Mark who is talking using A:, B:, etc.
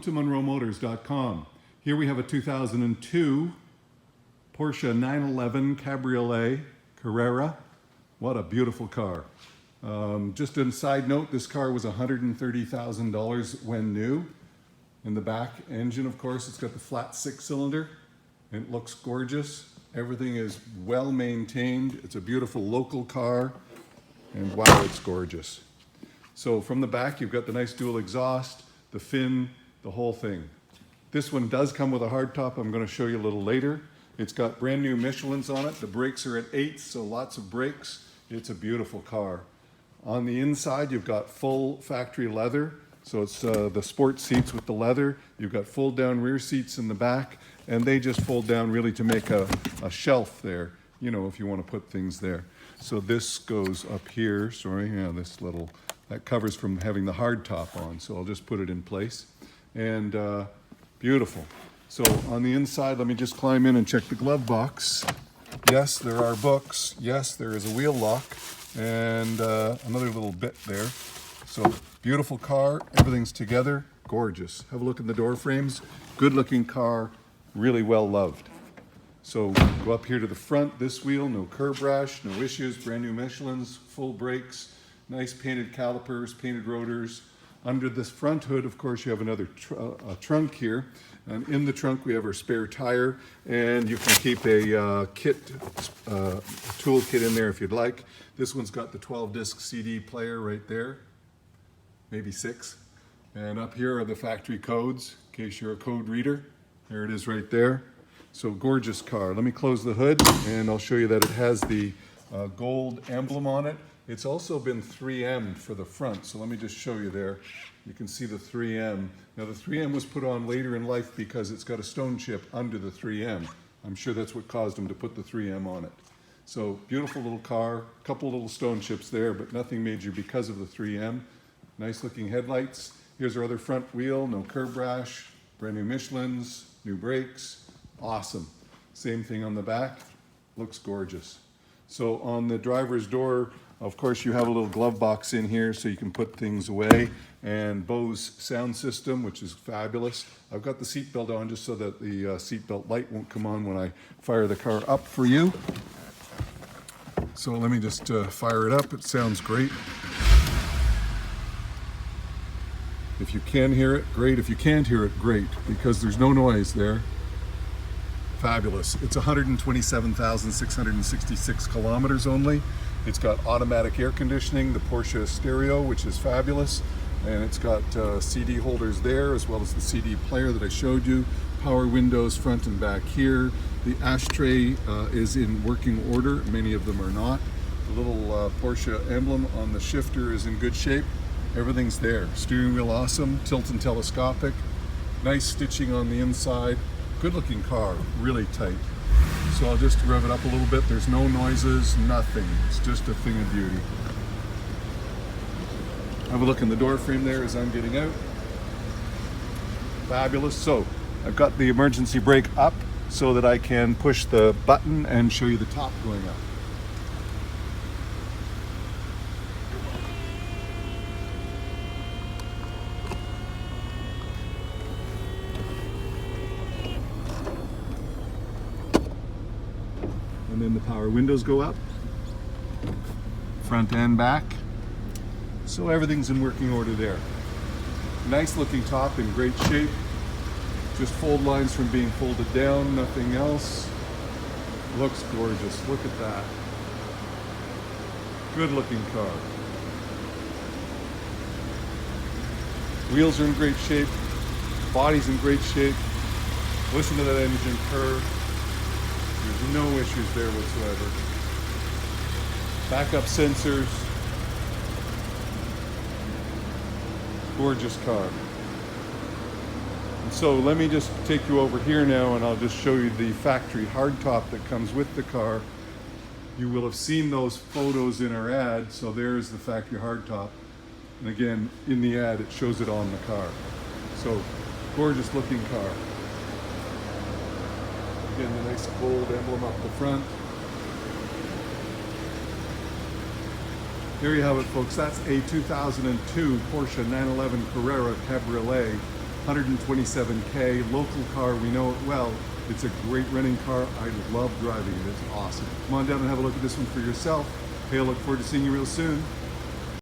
A: Welcome to MunroMotors.com. Here we have a 2002 Porsche 911 Cabriolet Carrera. What a beautiful car. Just a side note, this car was $130,000 when new. In the back engine, of course, it's got the flat 6-cylinder. It looks gorgeous. Everything is well maintained. It's a beautiful local car. And wow, it's gorgeous. So from the back, you've got the nice dual exhaust, the fin, the whole thing. This one does come with a hardtop. I'm going to show you a little later. It's got brand new Michelins on it. The brakes are at 8s, so lots of brakes. It's a beautiful car. On the inside, you've got full factory leather. So it's the sport seats with the leather. You've got fold down rear seats in the back, and they just fold down really to make a shelf there, you know, if you want to put things there. So this goes up here, this little, that covers from having the hard top on. So I'll just put it in place. And beautiful. So on the inside, let me just climb in and check the glove box. Yes, there are books. Yes, there is a wheel lock and another little bit there. So beautiful car, everything's together, gorgeous. Have a look at the door frames. Good looking car, really well loved. So go up here to the front, this wheel, no curb rash, no issues, brand new Michelins, full brakes, nice painted calipers, painted rotors. Under this front hood, of course, you have another trunk here. And in the trunk, we have our spare tire, and you can keep a tool kit in there if you'd like. This one's got the 12-disc CD player right there, maybe 6. And up here are the factory codes, in case you're a code reader. There it is right there. So gorgeous car. Let me close the hood, and I'll show you that it has the gold emblem on it. It's also been 3M'd for the front, so let me just show you there. You can see the 3M. Now the 3M was put on later in life because it's got a stone chip under the 3M. I'm sure that's what caused them to put the 3M on it. So beautiful little car, a couple little stone chips there, but nothing major because of the 3M. Nice looking headlights. Here's our other front wheel, no curb rash, brand new Michelins, new brakes, awesome. Same thing on the back, looks gorgeous. So on the driver's door, of course, you have a little glove box in here so you can put things away, and Bose sound system, which is fabulous. I've got the seatbelt on just so that the seatbelt light won't come on when I fire the car up for you. So let me just fire it up. It sounds great. If you can hear it, great. If you can't hear it, great, because there's no noise there. Fabulous. It's 127,666 kilometers only. It's got automatic air conditioning, the Porsche stereo, which is fabulous, and it's got CD holders there as well as the CD player that I showed you. Power windows front and back here. The ashtray is in working order. Many of them are not. The little Porsche emblem on the shifter is in good shape. Everything's there. Steering wheel awesome, tilt and telescopic. Nice stitching on the inside. Good looking car, really tight. So I'll just rev it up a little bit. There's no noises, nothing. It's just a thing of beauty. Have a look in the door frame there as I'm getting out. Fabulous. So I've got the emergency brake up so that I can push the button and show you the top going up. And then the power windows go up, front and back. So everything's in working order there. Nice looking top in great shape. Just fold lines from being folded down, nothing else. Looks gorgeous, look at that. Good looking car. Wheels are in great shape, body's in great shape. Listen to that engine purr. There's no issues there whatsoever. Backup sensors. Gorgeous car. And so let me just take you over here now, and I'll just show you the factory hardtop that comes with the car. You will have seen those photos in our ad, so there's the factory hardtop. And again, in the ad, it shows it on the car. So, gorgeous looking car. Again, the nice gold emblem up the front. There you have it, folks. That's a 2002 Porsche 911 Carrera Cabriolet, 127K, local car, we know it well. It's a great renting car. I love driving it, it's awesome. Come on down and have a look at this one for yourself. Hey, I look forward to seeing you real soon.